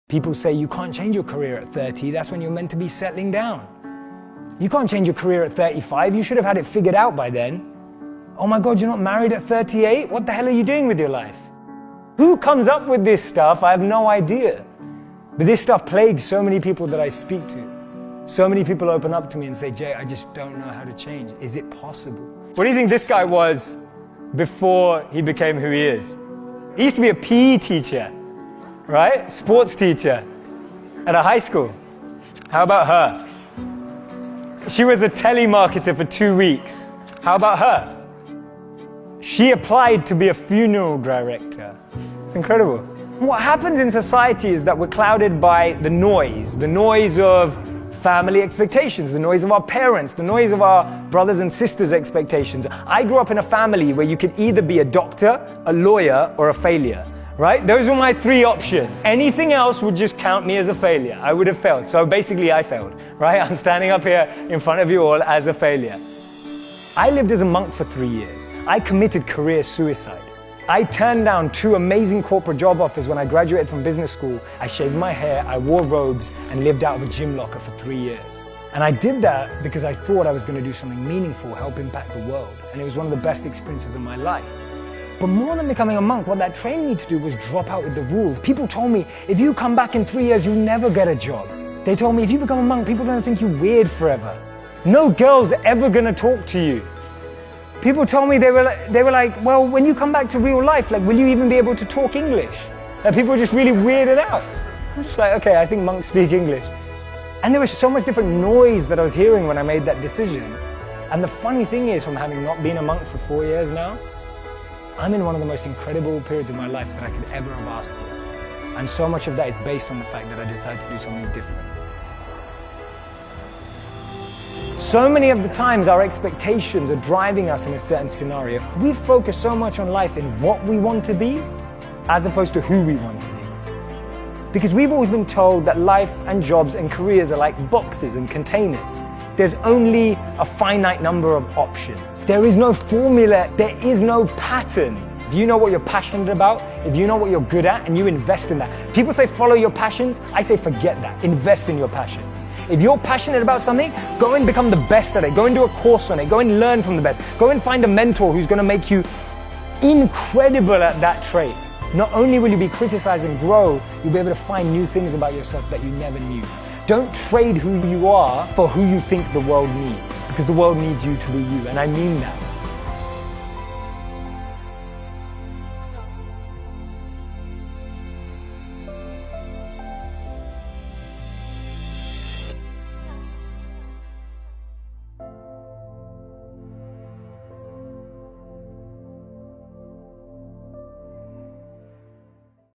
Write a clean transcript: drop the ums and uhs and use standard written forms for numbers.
People say you can't change your career at 30, that's when you're meant to be settling down. You can't change your career at 35, you should have had it figured out by then. Oh my God, you're not married at 38? What the hell are you doing with your life? Who comes up with this stuff? I have no idea. But this stuff plagues so many people that I speak to. So many people open up to me and say, Jay, I just don't know how to change. Is it possible? What do you think this guy was before he became who he is? He used to be a PE teacher, right? Sports teacher at a high school. How about her? She was a telemarketer for 2 weeks. How about her? She applied to be a funeral director. It's incredible. What happens in society is that we're clouded by the noise of family expectations, the noise of our parents, the noise of our brothers and sisters' expectations. I grew up in a family where you could either be a doctor, a lawyer, or a failure, right? Those were my 3 options. Anything else would just count me as a failure. I would have failed. So basically I failed, right? I'm standing up here in front of you all as a failure. I lived as a monk for 3 years. I committed career suicide. I turned down 2 amazing corporate job offers when I graduated from business school. I shaved my hair, I wore robes, and lived out of a gym locker for 3 years. And I did that because I thought I was going to do something meaningful, help impact the world. And it was one of the best experiences of my life. But more than becoming a monk, what that trained me to do was drop out with the rules. People told me, if you come back in 3 years, you'll never get a job. They told me, if you become a monk, people are going to think you weird forever. No girl's ever going to talk to you. People told me, they were like, well, when you come back to real life, like, will you even be able to talk English? And people were just really weirded out. I'm just like, okay, I think monks speak English. And there was so much different noise that I was hearing when I made that decision. And the funny thing is, from having not been a monk for 4 years now, I'm in one of the most incredible periods of my life that I could ever have asked for. And so much of that is based on the fact that I decided to do something different. So many of the times our expectations are driving us in a certain scenario. We focus so much on life in what we want to be as opposed to who we want to be. Because we've always been told that life and jobs and careers are like boxes and containers. There's only a finite number of options. There is no formula, there is no pattern. If you know what you're passionate about, if you know what you're good at and you invest in that. People say follow your passions, I say forget that, invest in your passions. If you're passionate about something, go and become the best at it. Go and do a course on it. Go and learn from the best. Go and find a mentor who's going to make you incredible at that trait. Not only will you be criticized and grow, you'll be able to find new things about yourself that you never knew. Don't trade who you are for who you think the world needs, because the world needs you to be you, and I mean that.